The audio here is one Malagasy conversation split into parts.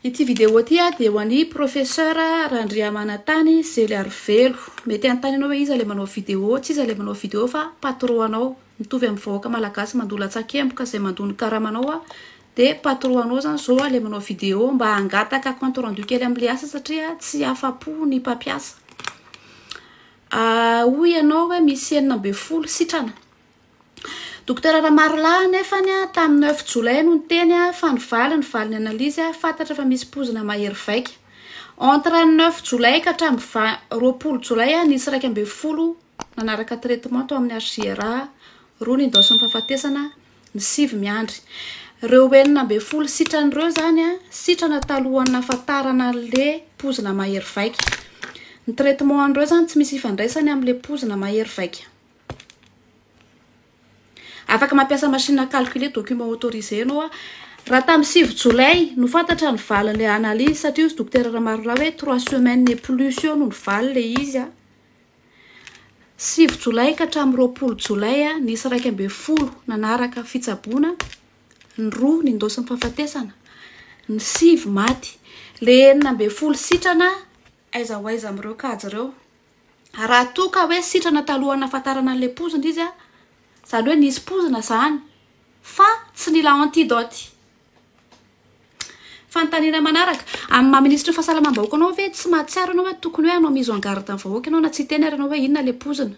Ity vidéo ty dia ho an'ny professeur Randriamanantany Zeliarivelo. Mety antany anao hoe iza le manao vidéo, tsy iza le manao vidéo fa patron anao. Mitovy amin'ny vahoaka malagasy mandola tsakemboka izay mandony karamanao de patron anao zany zao le manao vidéo mba hangataka compte rendu kely amin'ny asa satria tsy afapo ny mpampiasa. Hoy ianao hoe misy 9 sitrana. Docteur Ramarla nefany tamin'ny 9 Jolay no niteny fa ny valiny analyse fantatra fa misy pozina mahery vaika. Entre 9 Jolay ka hatramin'ny 20 Jolay nisy 12 nanaraka traitement tao amin'ny HGRA, roa ny endosy ny fahafatesana, ny 7 miandry. Reo 9 sitran'ireo zany sitrana talohan'ny nafatarana le pozina mahery vaika. Ny traitement an'ireo zany tsy misy ifandraisany amin'le pozina mahery vaika. Afaka mampiasa machine calculer document autorisé anao raha tamin'ny 7 Jolay no fantatra ny valin'le analyse satria izy docteur Ramarla hoe 3 semaines et plus eo no ny valy le izy 7 Jolay ka hatramin'ny 20 Jolay nisy 12 nanaraka fitsaboana, ny 2 ny endosy ny fahafatesana, ny 7 maty. Le 9 sitrana aiza ho aiza amin'ireo kajy ireo. Raha toka hoe sitrana talohan'ny nafatarana an'le pozina izy zany hoe nisy pozina zany fa tsy nila antidote. Fanontaniana manaraka amin'ny maha-ministre fahasalamam-bahoaka anao ve tsy mahatsiaro anao hoe tokony hoe anao mise en garde amin'ny vahoaka anao na tsy teny aranao hoe inona le pozina.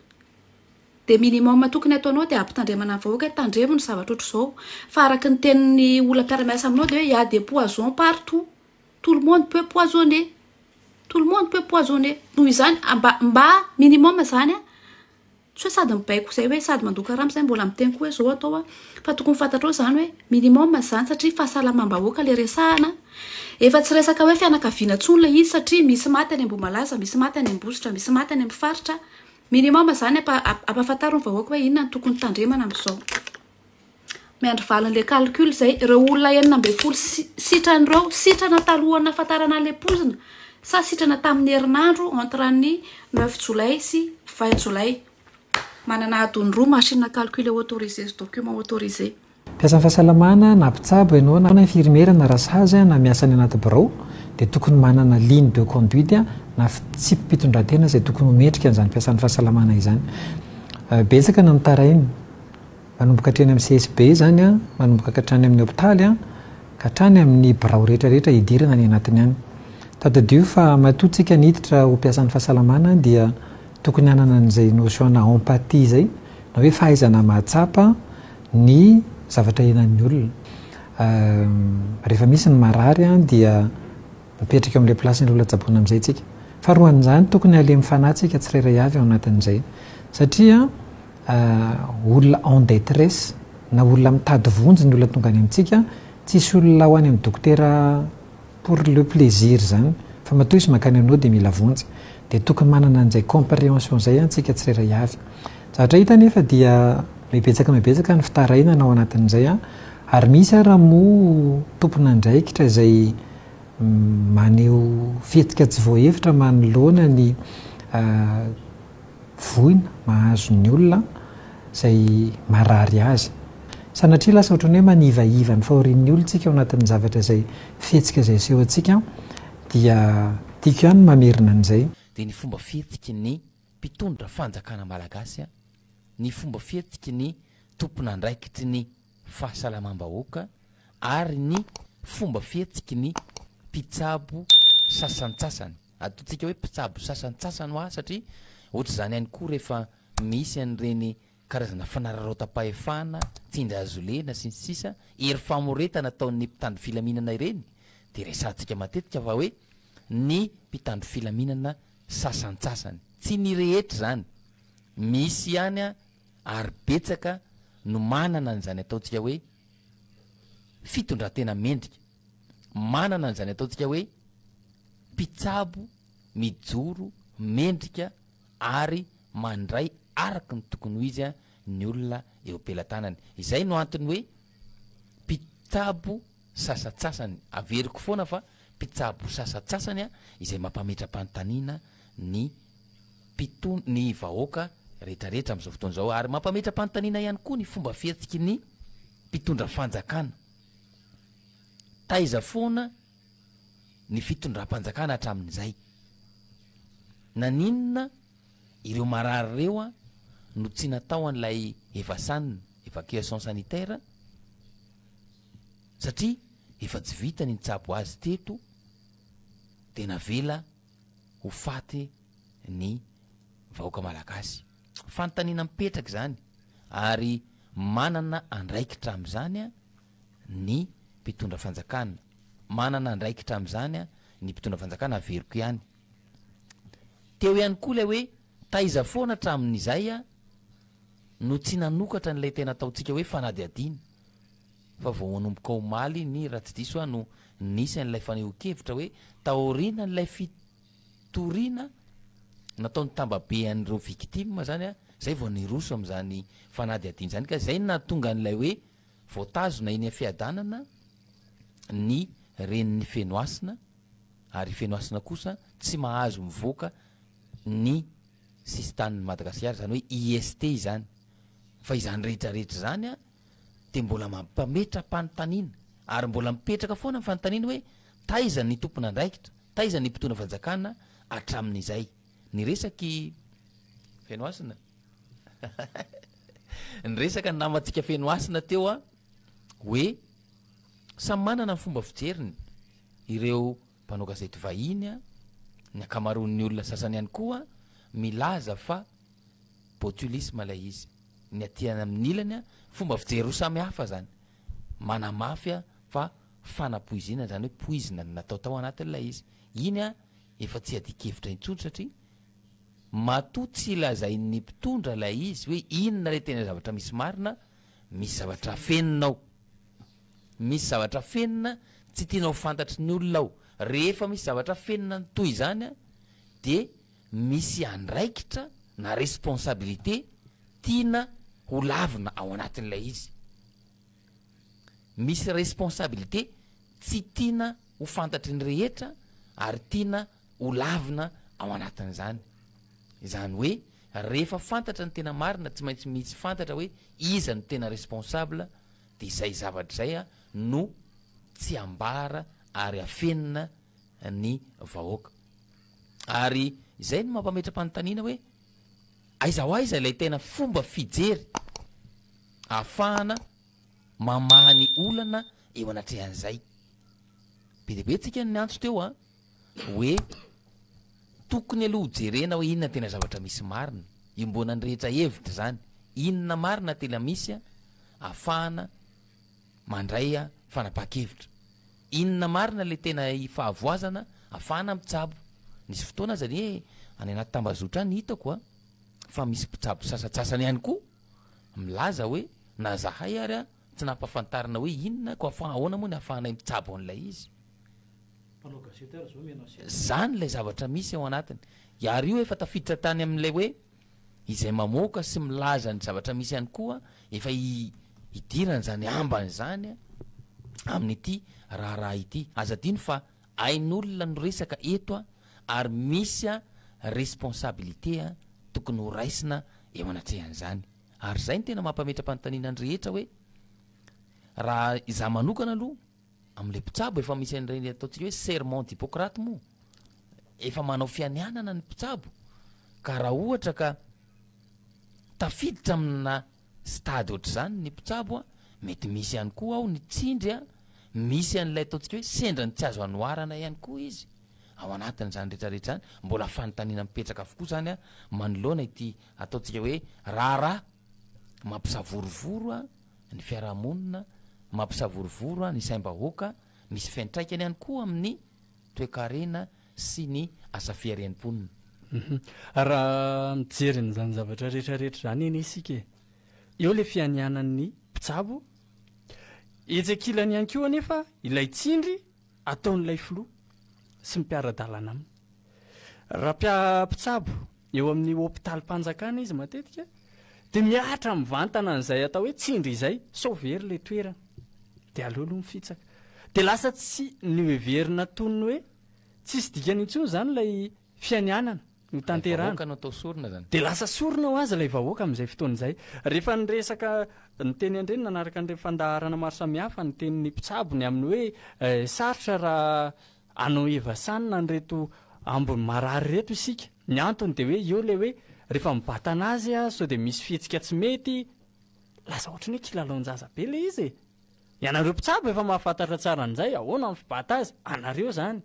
De minimum tokony ataonao de ampitandremana amin'ny vahoaka tandremo ny zavatra ohatr'izao. Fa araka ny tenin'ny olona mpiara-miasa aminao de hoe y a des poisons partout. Tout le monde peut poisonner. Tout le monde peut poisonner. Noho izany mba minimum zany tsy hoe sady mibaiko zay hoe sady mandoka rano zay mbola miteny koa hoe zao atao fa tokony fantatrao zany hoe minimum zany satria fahasalamam-bahoaka le resahana. Efa tsy resaka hoe fianakaviana tsony le izy satria misy maty any Ambohimalaza, misy maty any Ambositra, misy maty any amin'ny faritra. Minimum zany ampahafantarao ny vahoaka hoe inona ny tokony tandremana amin'izao. Miandry valin'le calcul zay ireo olona 9 sitran'ireo sitrana talohan'ny nafatarana le pozina sa sitrana tamin'ny herinandro entre ny 9 Jolay sy 20 Jolay. Manana adony roa machine calculer autorisé sy document autorisé. Mpiasa amin'ny fahasalamana na mpitsabo ianao na infirmiera na rasazy na miasa any anaty birao dia tokony manana ligne de conduite na tsipim-pitondran-tena izay tokony hometrika an'izany mpiasan'ny fahasalamana izany. Betsaka na mitarainy manomboka hatrany amin'ny CSB zany manomboka hatrany amin'ny hôpitaly ka hatrany amin'ny birao rehetrarehetra idirana any anatiny any. Tadadio fa matotsika niditra ho mpiasan'ny fahasalamana dia tokony hanana an'izay notion na empathie zay na hoe fahaizana mahatsapa ny zavatra iainan'ny olona. Rehefa misy ny marary dia mipetraka amin'ilay plasin'ilay olona tsaboana amin'izay tsika. Faharoan'izany tokony alemy fanatsika tsirairay avy ao anatin'izay satria olona en détresse na olona mitady vonjy ny olona tonga any amintsika tsisy olona ho any amin'ny dokotera pour le plaisir zany fa matoa izy makany aminao dia mila vonjy. Dia tokony manana an'izay compréhension zay antsika tsirairay avy. Zavatra hita nefa dia mibetsaka ny fitarainana ao anatin'izay ary misy ara moa tompon'andraikitra izay maneho fihetsika tsy voahevitra manoloana ny voina mahazo ny olona izay marary azy. Sanatria lasa ohatrany hoe manivaiva ny fahorian'ny olontsika ao anatin'ny zavatra izay fihetsika izay seho antsika dia tiako ihany mamerina an'izay. Dia ny fomba fihetsiky ny mpitondra fanjakana malagasy ny fomba fihetsiky ny tompon'andraikitry ny fahasalamam-bahoaka ary ny fomba fihetsiky ny mpitsabo sasantsasany. Ataontsika hoe mpitsabo sasantsasany satria ohatra izany ihany koa rehefa misy an'ireny karazana fanararaotam-pahefana, tsindraazolena sy ny sisa, hery famoretana ataon'ny mpitandro filaminana ireny dia resantsika matetika fa hoe ny mpitandro filaminana sasantsasany. Tsy ny rehetra zany. Misy ihany ary betsaka no manana an'izany ataontsika hoe fitondran-tena mendrika. Manana an'izany ataontsika hoe mpitsabo mijoro mendrika ary mandray araka ny tokony ho izy ny olona eo am-pelantanany. Izay no antony hoe mpitsabo sasantsasany. Averiko foana fa mpitsabo sasantsasany izay mampametra-panontaniana ny vahoaka rehetrarehetra amin'izao fotoana izao ary mampametra-panontaniana ihany koa ny fomba fihetsiky ny mpitondra fanjakana. Taiza foana ny fitondram-panjakana hatramin'izay naninona ireo marary reo a no tsy natao an'ilay evasanina évacuation sanitaire satria efa tsy vita ny nitsabo azy teto de navela ho faty ny vahoaka malagasy fanontaniana mipetraka zany ary manana andraikitra am'izany a ny mpitondra fanjakana manana andraikitra am'izany a ny mpitondra fanjakana averiko ihany teo ihany koa lay hoe taiza foana hatramin'izay a no tsy nanokatra n'ilay tena ataontsika hoe fanady adiny fa vao manomboka omaly ny raha tsy diso a no nisy an'ilay faneho-kevitra hoe taorina n'ilay fitoriana nataony tambabe an'ireo victime zany a zay vao niroso am'izany fanady adiny zany ka zay natonga an'ilay hoe voatazona iny fiadanana ny renin'ny fenoasina ary fenoasina kosa tsy mahazo mivoaka ny sistan'ny Madagasikara zany hoe IST zany fa izany rehetrarehetra zany a de mbola mampametram-panontaniana ary mbola mipetraka foana ny fanontaniana hoe taiza ny tompona andraikitra taiza ny mpitondra fanjakana hatramin'izay ny resaky fenoasina ny resaka namatsika fenoasina teo a hoe samy manana ny fomba fijeriny ireo mpanao gazety vahiny a ny akamaroan'ny olona sasany ihany koa milaza fa botulisme lay izy ny atiana amin'ny ilany a fomba fijery ro samy hafa zany manamafy fa fanapoizina zany hoe poizina natao tao anatin'ilay izy iny a efa tsy adikevitra intsony satria matoa tsy ilazain'ny mpitondra lay izy hoe inona le tena zavatra misy marina misy zavatra feninao misy zavatra fenina tsy tianao fantatry ny olona ao rehefa misy zavatra fenina ny toy zany a de misy andraikitra na responsabilité tiana ho lavina ao anatin'ilay izy misy responsabilité tsy tiana ho fantatry ny rehetra ary tiana ho lavina ao anatin'izany izany hoe rehefa fantatra ny tena marina tsy maintsy misy fantatra hoe iza ny tena responsable de izay zavatra zay a no tsy ambara ary afenina ny vahoaka ary izay no mampametra-panontaniana hoe aiza ho aiza ilay tena fomba fijery ahafahana mamahany olana eo anatrehan'izay be deabe tsika ny antso teo a hoe tokony aloha jerena hoe inona tena zavatra misy marina imbona ny rehetra hevitra zany inona marina tena misy a ahafahana mandray a fanapa-kevitra inona marina le tena fahavoazana ahafahana mitsabo nisy fotoana zany hoe any anaty tambazotra ny hitako a fa misy mpitsabo sasatsasany ihany koa milaza hoe na zahay ary a tsy nampafantarina hoe inona ko afahahoana moa ny ahafahanay mitsabo an'ilay izy zany lay zavatra misy ao anatiny ary io efa tafiditra tany amin'ilay hoe izay mamoaka sy milaza ny zavatra misy ihany koa efa idirana zany ambany zany a amin'ity raharaha ity aza dino fa ain'olona no resaka eto a ary misy a responsabilité a tokony ho raisina eo anatrehan'izany ary zay ny tena mampametra-panontaniana ny rehetra hoe raha iza manokana aloha am'le mpitsabo efa misy an'ireny ataontsika hoe serment d'Hippocrate moa efa manao fianianana ny mpitsabo ka raha ohatra ka tafiditra amina stady ohatr' zany ny mpitsabo a mety misy ihany koa ao ny tsindry a misy an'ilay ataontsika hoe sendra ny tsy azo anoarana ihany koa izy ao anatin' zany rehetrarehetra zany mbola fanontaniana mipetraka avokoa zany a manoloana ity ataontsika hoe raharaha mampisavorovoro a ny fiarahamonina mampisavorovoro a ny saim-bahoaka misy fiantraikany ihany koa amin'ny toe-karena sy ny asa fiarenam-ponina raha mijery zany zavatra rehetrarehetra zany eny isika eo le fianianan'ny mpitsabo etsakilany ihany koa anefa ilay tsindry ataon'ilay filoha sy mipiara-dalana aminy raha mpitsabo eo amin'ny hôpitaly-mpanjakana izy matetika de miatra mivantana an'izay atao hoe tsindry izay sauvery le toerana de aleolo mifitsaka de lasa tsy nyoheverina tonony hoe tsisy dikany intsony zany lay fianianana no tanterana no atao sorona zany de lasa sorona ho azy lay vahoaka amin'izay fotoan'izay rehefa nyresaka ny teny andreny nanaraka n'ire fandaharana maro samihafa ny tenin'ny mpitsabo ny amin'ny hoe sarotra raha anao evasanina nyreto ambony marary reto isika ny antony de hoe eo le hoe rehefa mibatana azy a so de misy fihetsika tsy mety lasa ohatrany hoe kilalaonjaza be le izy ianareo mpitsabo efa mahafantatra tsara an'izay ahoana amin'ny fibata azy anareo zany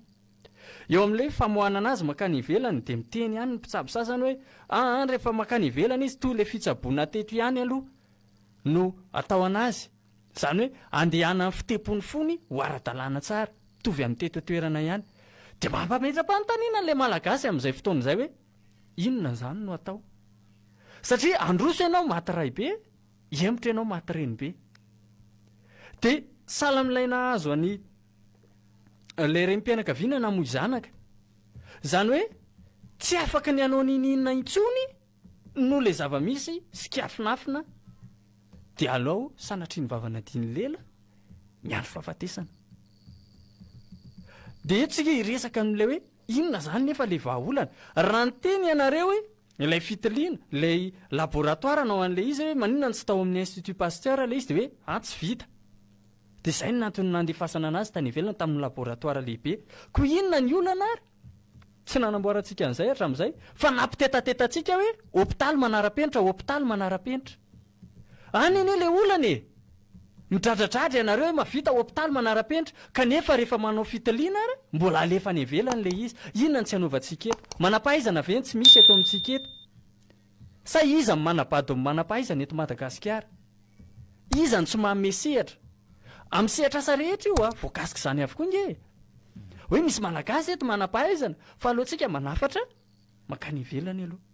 eo amin'le famohanana azy makany ivelany de miteny ihany ny mpitsabo sasany hoe rehefa makany ivelany izy to le fitsaboana teto ihany aloha no atao anazy zany hoe andehana amin'ny fitepony fony ho ara-dalàna tsara tovy amin'ny teto toerana ihany de mampametra-panontaniana le malagasy amin'izay fotoana izay hoe inona zany no atao satria androso ianao maty ray be emotra ianao maty reny be de sala milaina azo any le rem-pianakaviana na moy zanaka zany hoe tsy afaka ny anao nininina intsony no le zava-misy sikafinafina de alao sanatry ny vavana diany lela miandro fahafatesana de etsika iresaka am'le hoe inona zany nefa le vahaolana raha ny teny ianareo hoe ilay fitiliana lay laboratoira nao an'le izy hoe maninona ny tsy tao amin'ny institut pasteur le izy de hoe tsy vita de zay ny nantony nandefasana anazy tany ivelana tamin'ny laboratoira lehibe ko inona ny olana ary tsy nanamboarantsika an'izay hatramin'izay fa nampitetatetatsika hoe hôpitaly manara-penitra hôpitaly manara-penitra any anie le olana e midradradratra ianareo hoe mavita hôpitaly manara-penitra kanefa rehefa manao fitiliana ary mbola alefa ny ivelany le izy inona ny tsy hanaovantsika eto manam-pahaizana ve tsy misy eto amintsika eto sa iza ny manabady ny manam-pahaizana eto Madagasikara iza ny tsy mahamme sehatra amin'ny sehatra asa rehetra io voakasika izany avokoa nge hoe misy malagasy eto manam-pahaizana fa alohantsika manafatra makany ivelany aloha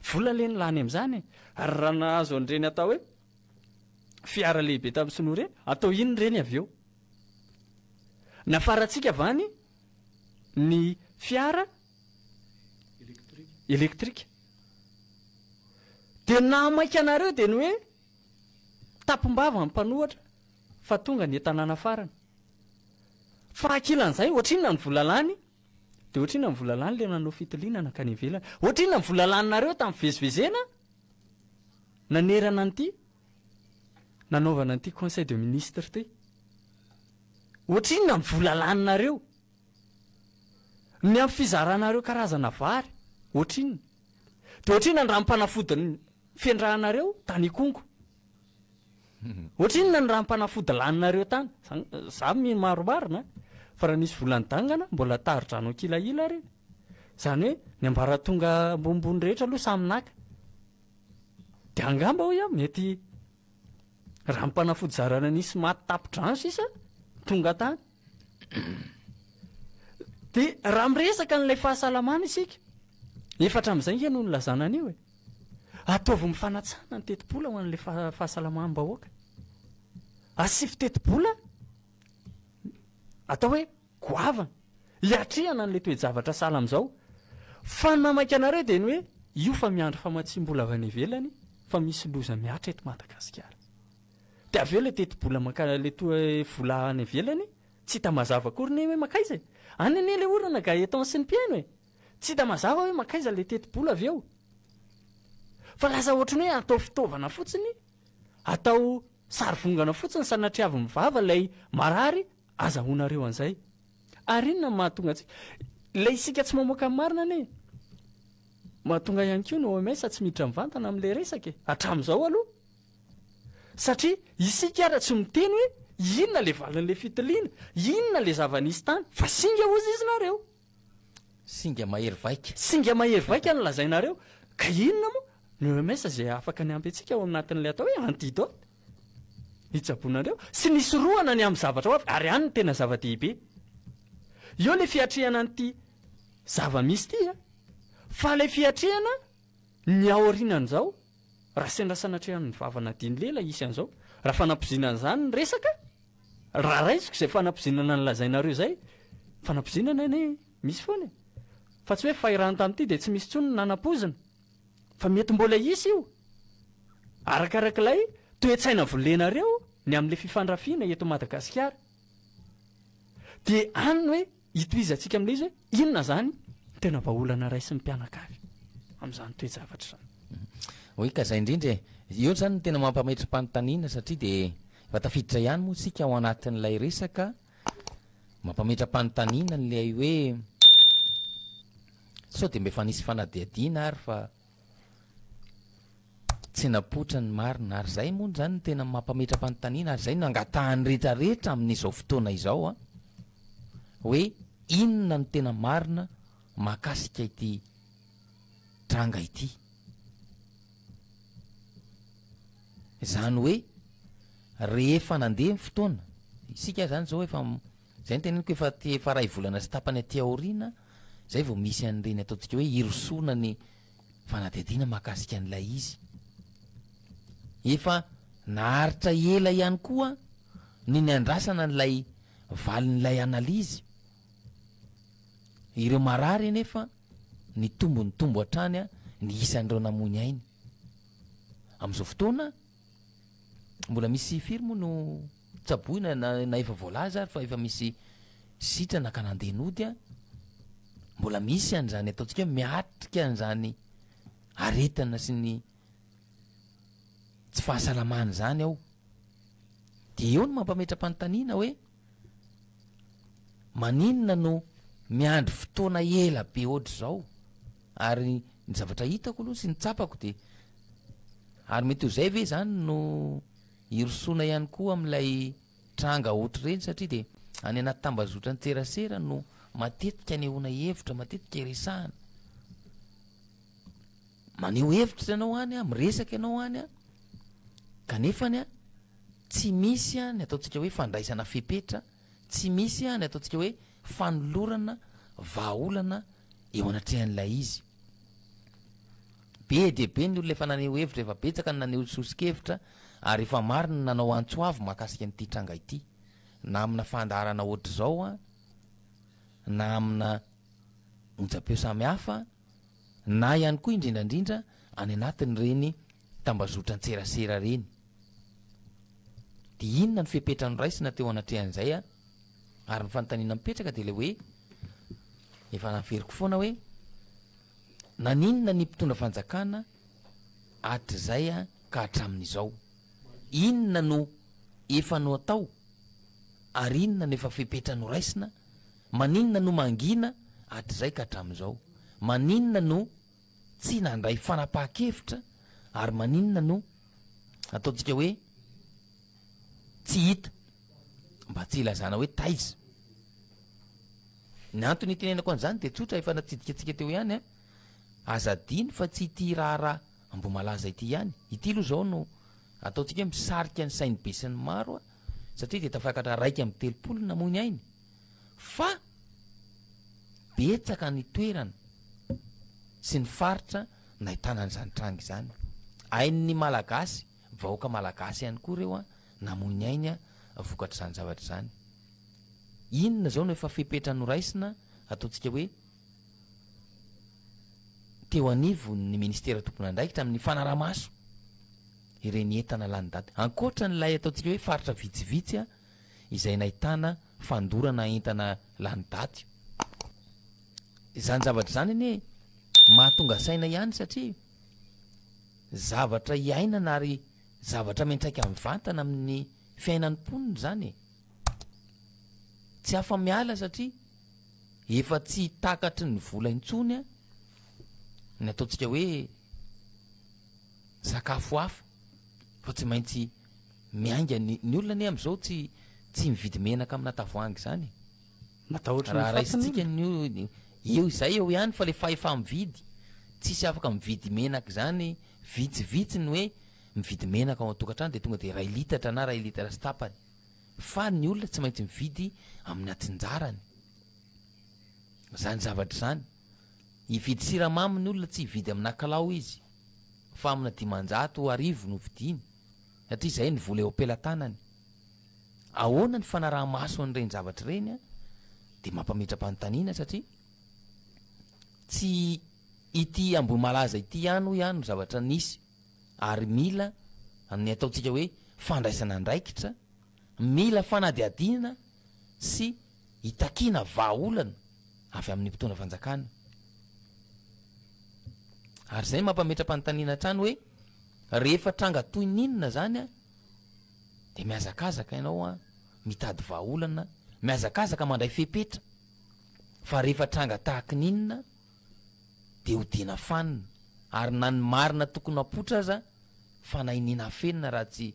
vola le ny lany amin'izany ary raha nahazo an'ireny atao hoe fiara lehibe tamin'ny sinoa reny atao iny reny avy eo nafarantsika vany ny fiara elektrika de namaika anareo de ny hoe tapombava ny mpanohatra fa tonga ny entanàna farana fa ankilan'izay ohatr'inona ny volalany de ohatr'inona ny volalany le nanao fitiliana nakany ivelany ohatr'inona ny volalaninareo tamin'ny vezivezena nanerana an'ity nanaovana an'ity conseil de ministre ty ohatr'inona ny volalaninareo ny amin'ny fizaranareo karazana vary ohatr'inona de ohatr'inona ny raha mpanafodiny fiandrahanareo tany kongo ohatr'inona ny raha mpanafody laninareo tany za maromarina fa raha nisy volany-dangana mbola taritra anao kilaila reny zany hoe ny ambaratonga ambonimbony rehetra aloha samy naka de angamba ho ia mety raha mpanafody zarana nisy maty tapidrano isa tonga tany de raha miresaka n'lay fahasalamana isika efatra amin'izay nge no nylazana an'io e ataovy mifanatsana ny tetibola ho an'lay fahasalamam-bahoaka asy fitetibola atao hoe goavana hiatrehana n'lay toejavatra sala am'izao fa namaika anareo de ny hoe io fa miandro famatsim-bola avy any ivelany fa misy loza miatra eto Madagasikara de avy eo le tetibola le toa vola any ivelany tsy hita mazava akory ny hoe makaiza any anie le orana ga eton sy ny mpiaino e tsy hita mazava hoe makaiza le tetibola avy eo fa lasa ohatrany hoe atao fitaovana fotsiny atao sarivongana fotsiny sanatriavy mivava lay marary azahoanareo an'izay ary inona mahatonga antsika lay isika tsy mamoaka marina ane mahatonga ihany koa no OMS tsy miditra mivantana amin'le resaka hatramin'izao aloha satria isika ara tsy miteny hoe inona le valin'le fitiliana inona le zava-nisy tany fa singa ozy izy nareo singa mahery vaika no lazainareo ka inona moa ny OMS zay afaka ny ampy antsika ao anatin'le atao hoe antidote hitsabonareo sy nisy roana ny amin'ny zavatra ho avy ary any ny tena zava-dehibe eo le fiatrehana n'ity zava-misy ty fa le fiatrehana ny aorinan'izao raha sendra sanatrehany vavana diany lela isy an'izao raha fanampizinana zany ny resaka raha raisiko izay fanampizinana ny lazainareo zay fanampizinana ane misy foana fa tsy hoe fahirany tamin'ity de tsy misy tsony nanam-pozina fa mety mbola isy io arakarak'ilay toe-tsaina volenareo ny amin'le fifandrafiana eto Madagasikara de any hoe hitoizantsika amin'le izy hoe inona zany tena vahaolana ray sy ny mpianakavy amin'izany toe-javatra zany oe ka zay indrindra eo zany ny tena mampametry-panontaniana satria de efa tafiditra ihany moa sika ao anatin'ilay resaka mampametram-panontaniana nlay hoe sao de mba efa nisy fanadiadiana ary fa tsy napotra ny marina ary zay moa zany ny tena mampametram-panontaniana ary zay no angatahany rehetrarehetra amin'izao fotoana izao a hoe inona no tena marina mahakasika ity tranga ity zany hoe rehefa nandeha ny fotoana isika zany zao efa zay ny teneniko efa ray volana sy tapany aty aoriana zay vao misy an'ireny ataontsika hoe irosona ny fanadiadiana mahakasika an'ilay izy efa naharitra ela ihany koa ny andrasana n'lay valin'ilay analizy ireo marary nefa ny tombo hatrany a ny isan'ireo namony ainy am'izao fotoana mbola misy firy moa no tsaboina na efa voalaza ary fa efa misy sitrana ka nandehanody a mbola misy an'izany ataontsika hoe miatrika an'izany aretana sy ny tsy fahasalamany zany ao de eo no mampametram-panontaniana hoe maninona no miandry fotoana ela be ohatr' zao ary ny zavatra hitako aloha sy ny tsapako de ary mety ho zay ve zany no irosona ihany koa am'ilay tranga ohatr' reny satria de any anaty tambazotra ny tserasera no matetika anehoana hevitra matetika iresahana maneho hevitra ianao any a miresaka ianao any a kanefany a tsy misy a ny ataontsika hoe fandraisana fepetra tsy misy a ny ataontsika hoe fanolorana vahaolana eo anatrehan'ilay izy be de be ny olona efa naneho hevitra efa betsaka ny naneho sosikevitra ary efa maro ny nanao antsoavo mahakasika n'ity tranga ity na amina fandaharana ohatr' zao a na amina onja-peo samy hafa na ihany koa indrindrandrindra any anatiny reny tambazotra n-tserasera reny de inona ny fepetra no raisina teo anatrehan'izay a ary ny fanontaniana mipetraka de le hoe efa naferiko foana hoe naninona ny mpitondra fanjakana atr' zay a ka hatramin'izao inona no efa no atao ary inona no efa fepetra no raisina maninona no mangina atr' zay ka hatramin'izao maninona no tsy nandray fanapaha-kevitra ary maninona no ataontsika hoe tsy hita mba tsy ilazana hoe taiza ny antony itenenako an'izany de tsotra efa natsidika atsika teo ihany a azadiny fa tsy ity raharaha mbo malaza ity ihany ity aloha zao no ataontsika hoe misarika ny sainy be sy ny maro a satria de tafakatra raika am'y telopolo namony ainy fa betsaka ny toerana sy ny faritra nahitana an'izany tranga izany ain'ny malagasy vahoaka malagasy ihany koa reo a namony ainy a vokatra zany zavatra zany inona zao no efa fepetra no raisina ataontsika hoe teo anivo ny ministera tompona andraikitra amin'ny fanaramaso ireny entana lany daty ankoatra n'lay ataontsika hoe faritra vitsivitsy a izay nahitana fandorana entana lany daty izany zavatra zany anie mahatonga saina ihany satria zavatra iainana ary zavatra mentraika amin'ny vantana amin'ny fiainan'ny mponina zany tsy hafa miala satria efa tsy takatry ny vola intsony a ny ataontsika hoe sakafo hafa fa tsy maintsy miainga ny olona ny am'izao tsy mividy menaka amina tavoangy zany raha raisitsika eo izay eo ihany fa le faefa mividy tsisy afaka mividy menaka zany vitsivitsy ny hoe mividy menaka ao atokantrano de tonga de ray litatra na ray litatra sy tapany fa ny olona tsy maintsy mividy amin'ny atsinjarany zany zavatra zany ividy siramamy ny olona tsy hividy amina kalao izy fa amina dimanjato arivo no vidiny satria zay ny vola eo ampelantanany ahoana ny fanaraha-maso an'ireny zavatra reny a de mampametram-panontaniana satria tsy ity ambony malaza ity ihany ihany no zavatra nisy ary mila amin'ny ataontsika hoe fandraisana andraikitra mila fanadiadina sy hitakina vahaolana avy amin'ny mpitondra fanjakana ary zay mampametram-panontaniana trano hoe rehefa tranga toy ninona zany a de miazakazaka ianao a mitady vahaolana miazakazaka mandray fepetra fa rehefa tranga tahaka ninona de ho dina fanina ary na ny marina tokony apotra aza fa nainina fenina raha tsy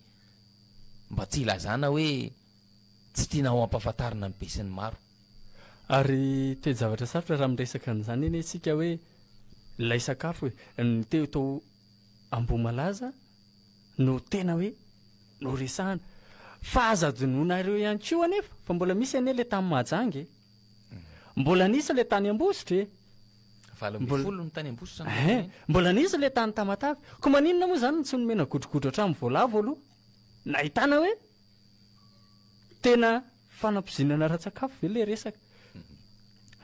mba tsy ilazana hoe tsy tiana ho ampahafantarina ny be sy ny maro. Ary toe-javatra sarotra raha miresaka an'izany eny isika hoe ilay sakafo hoe ny teo tao Ambohimalaza no tena hoe no resahana fa aza-dononareo ihany koa anefa fa mbola misy ane le tany Mahajangy mbola nisy le tany Ambositra mbola nisy le tany Tamatavy ko maninona moa zany tsy nomena godrogodro hatramin'ny voalavo aloha nahitana hoe tena fanampizinana ra-tsakafo ve le resaka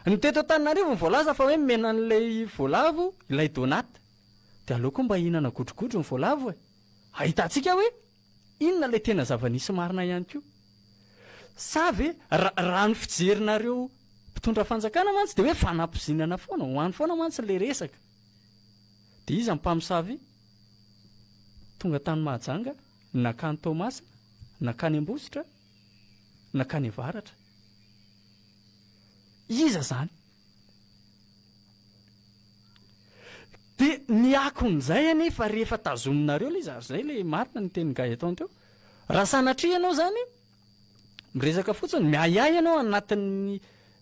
ny teto Antananarivo ny voalaza fa hoe mena an'ilay voalavo ilay donata de aleo koa mba hihinana godrogodro ny voalavo ahitantsika hoe inona le tena zava-nisy marina ihany koa sa ve raha ny fijerinareo mpitondra fanjakana mantsy de hoe fanampizinana foana hoany foana mantsy le resaka de izy mpamosavy tonga tany Mahajanga nakany Tomasina nakany Ambositra nakany Avaratra iza zany de ny akon'izay anefa rehefa tazominareo le izy zay le marina ny teny gay atao teo raha sanatria ianao zany miresaka fotsiny miayay ianao anatin'ny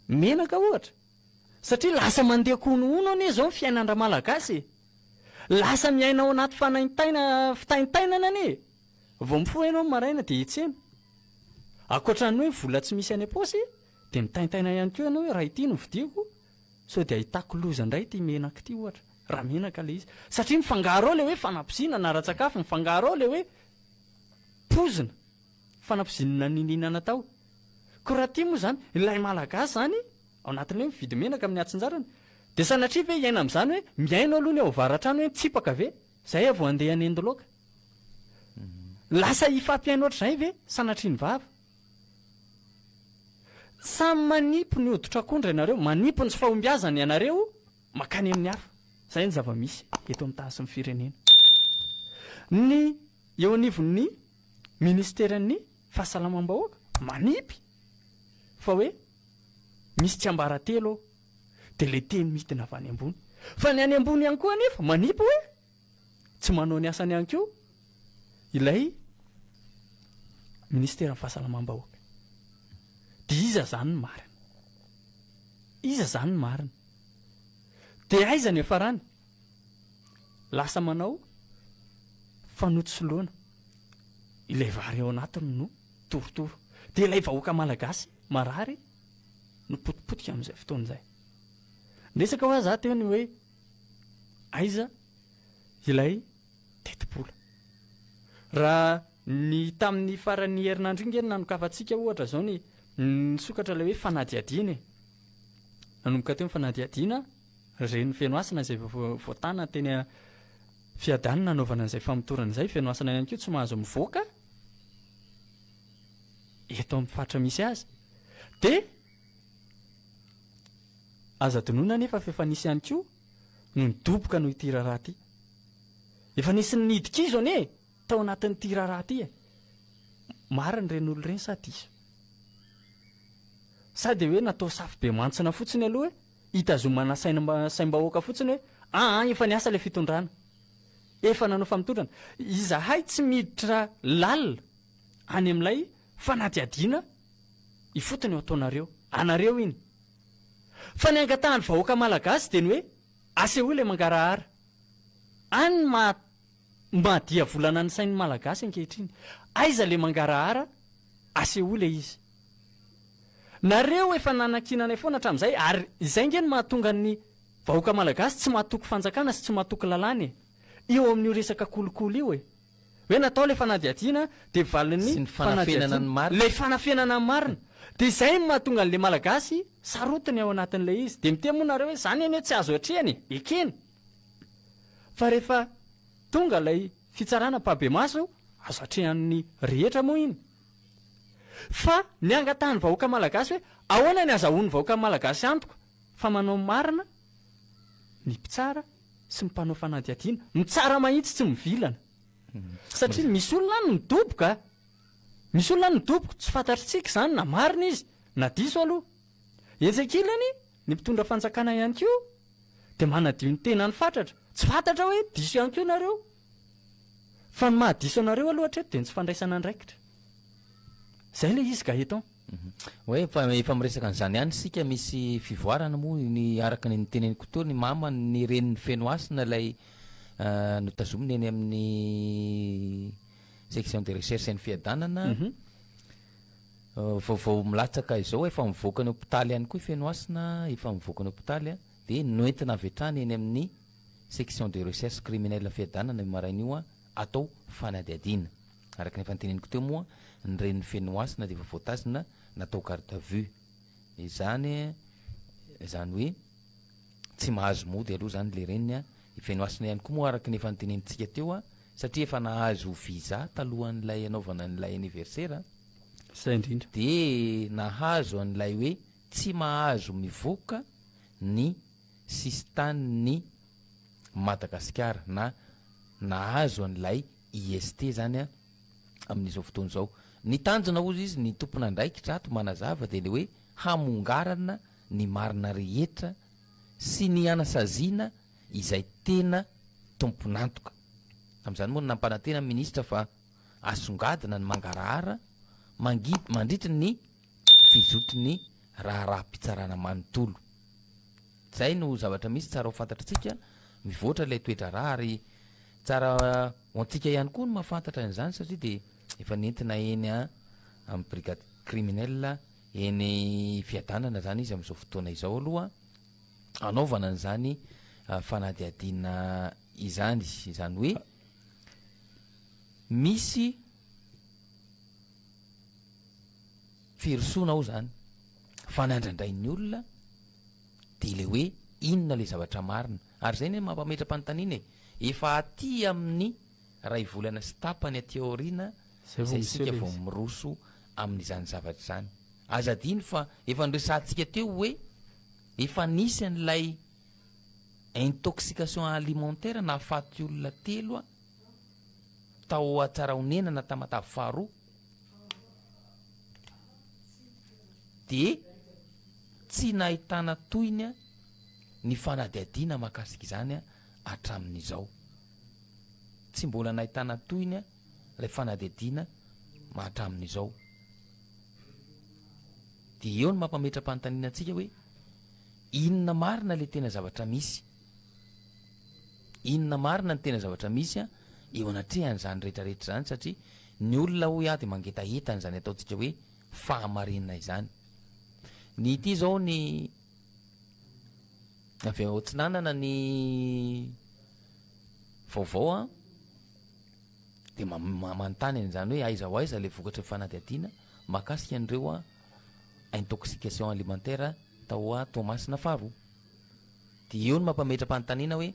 menaka ohatra satria lasa mandeha konono ane zao fiainandra malagasy lasa miainao anaty fitaintainana ane vao mifo ianao maraina de etsena akoatran'ny hoe vola tsy misy any aposy de mitaintaina ihany koa ianao hoe raha ity no vidiko so de ahitako loza indray ty menaka ty ohatra raha menaka le izy satria mifangaro ao le hoe fanampizinana na ra-tsakafo mifangaro ao le hoe pozina fanampizinana nininana tao ko raha ty moa zany ilay malagasy zany ao anatin'le hoe mividy menaka amin'ny atsinjarany de sanatria ve iaina am'izany hoe miaino aloha ny ao varatrano hoe tsipaka ve zay avo andeha anendoloaka lasa ifampiaino ohatr'izay ve sanatria ny vava samy manipo ny hoditra akondra ianareo manipo ny tsy fahombiazany ianareo makany amin'ny hafa zay ny zava-misy eto amin'ny tany sy ny firenena ny eo anivon'ny ministeran'ny fahasalamam-bahoaka manipy fa hoe misy tsy ambaratelo de le teny midina avy any ambony fa ny any ambony ihany koa anefa manipy hoe tsy manao ny asany ihany koa ilay ministeran'ny fahasalamam-bahoaka de iza zany ny marina iza zany ny marina de aiza ny efarany lasa manao fanotsoloana ilay vary ao anatiny no torotoro de ilay vahoaka malagasy marary no potipotika amin'izay fotoan'izay resaka hoa za teo ny hoe aiza ilay tetipola raha ny tamin'ny faran'ny herinandro iny eny nanokafatsika ohatra zao ny sokatra le hoe fanadiadiana nanomboka teo ny fanadiadiana reny fenoasina zay voatana teny fiadany nanaovana an'izay famotorana izay fenoasina ihany koa tsy mahazo mivoaka eto amin'ny fatra misy azy de aza donona nefa fa efa nisy ihany koa no nidoboka no ity raharaha ty efa nisy nidika izo ane tao anatin'ny ty raharaha ty mariny reny olo reny sady izo sady hoe natao safy be mantsina fotsiny aloha hoe hitazomana saim-bahoaka fotsiny hoe efa niasa le fitondrana efa nanao famitondrana izahay tsy miditra lalina any amin'ilay fanadiadiana ifotony eo ataonareo anareo iny fa ny angatahany vahoaka malagasy de ny hoe asehoile mangarahara any madia volana ny sain'ny malagasy ankehitriny aiza le mangarahara asehoile izy nareo efa nanakinana foana hatramin'izay ary izay ngeny mahatonga ny vahoaka malagasy tsy mahatoky fanjakana sy tsy mahatoky lalany eo amin'io resaka kolokolo io hoe natao le fanadiadiana de valiny fanafenana ny marina le fanafenana ny marina de izay mahatonga n'le malagasy sarotiny ao anatin'le izy de mite moa nareo hoe zany eny hoe tsy azo atrehany ekeny fa rehefa tonga lay fitsarana pabe maso azo atrehan'ny rehetra moa iny fa ny angatahany vahoaka malagasy hoe ahoana ny azahoany vahoaka malagasy antoka fa manao marina ny mpitsara sy mimpanao fanadiadiana mitsara mahitsy tsy mivilana satria misy olona ny midoboka misy olona ny midoboka tsy fantatritsika zany na marina izy na diso aloha etsekilany ny mpitondra fanjakana ihany ko dia manadio ny tena ny fatratra tsy fantatra hoe diso ihany ko nareo fa ny mahadiso anareo aloha hatreto dia ny tsy fandraisana ndraikitra zay le izy gaheton hoe efa miresaka n'izany ihany sika misy fivoarana moa ny araka ny teneniko teo ny mama ny renin'ny fenoasina ilay notazominy eny amin'ny section de recherche ny fiadanana vaovao milatsaka izao efa mivoaka ny hôpitaly ihany koa fenoasina efa mivoaka ny hôpitaly a dia noentina avetrany eny amin'ny section de recherche criminelle fiadanana marain'io a atao fanadiadiana araka ny efa nyteneniko teo moa ny renin'ny fenoasina dia efa voatazina natao garde à vue izany hoe tsy mahazo mody aloha zany le reniny a fenoasina ihany koa moa araka ny efa nytenenitsika teo a satria efa nahazo visa talohan'ilay anaovana n'ilay anniversaire zay indrindra dia nahazo an'ilay hoe tsy mahazo mivoaka ny sistany Madagasikara na nahazo an'ilay IST zany a amin'izao fotoana izao ny tanjona ozy izy ny tompona ndraikitra ato manazava dia le hoe hamongarana ny marina rehetra sy ny anasaziana izay tena tomponantoka amin'izany moa ny nampanantena ministra fa asongadina ny mangarahara mandritra ny fizotry ny raharaha-pitsarana manontolo zay no zavatra misy tsara ho fantatratsika mivoatra ilay toetra raha ary tsara hoantsika ihany koa no mahafantatra an'izany satria dia efa nentina eny amin'ny brigade criminelle eny fiadanana zany izy amin'izao fotoana izao aloha anaovana an'izany fanadiadiana izany hoe misy firosoana ao zany fanandrandray ny olona dia le hoe inona le zavatra marina ary zay ny mampametra-panontaniana efa aty amin'ny ray volana sy tapany aty aoriana zay sika vao miroso amin'izany zavatra izany azadiny fa efa nyresantsika teo hoe efa nisy an'ilay intoxication alimentaire nahafaty olona 3 tao atsaraonena na tamatavy faharoa dia tsy nahitana toiny ny fanadiadiana mahakasika izany hatramin'izao tsy mbola nahitana toiny ilay fanadiadiana mahatramin'izao dia eo ny mampametra-panontaniana antsika hoe inona marina le tena zavatra misy inona marina ny tena zavatra misy eo anatrehan'izany rehetrarehetra zany satria ny olona ho dia mangetahetana zany ataontsika hoe fahamarinana izany ny ity zao ny avy otsinanana ny vaovao dia manontany an'izany hoe aiza ho aiza le vokatra fanadiadiana mahakasika an'ireo intoxication alimentaire tao Tomasina faharoa dia eo ny mampametra-panontaniana hoe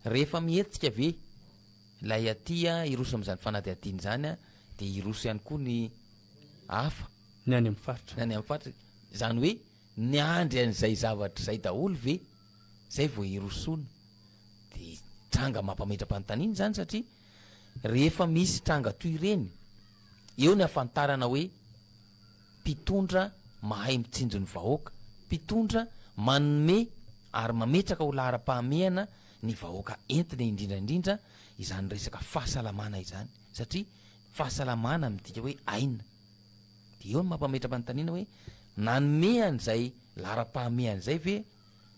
rehefa mihetitsika ve ilay aty iroso amin'izany fanadiadiana zany dia iroso ihany koa ny hafa ny any amin'ny faritra zany hoe ny andry an'izay zavatra zay daholo ve zay vao irosona dia tranga mampametra-panontaniana zany satria rehefa misy tranga toy ireny eo ny afantarana hoe mpitondra mahay mitsinjo ny vahoaka mpitondra manome ary mametraka ho lahara-pahamehana ny vahoaka entina indrindraindrindra izany resaka fahasalamana izany satria fahasalamana midika hoe aina dia eo ny mampametra-panontaniana hoe nanomehan'izay lahara-pahamehan'izay ve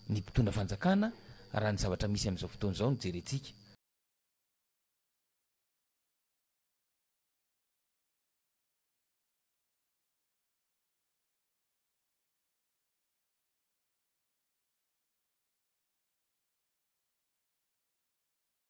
ny mpitondra fanjakana raha ny zavatra misy amin'izao fotoana izao no jerentsika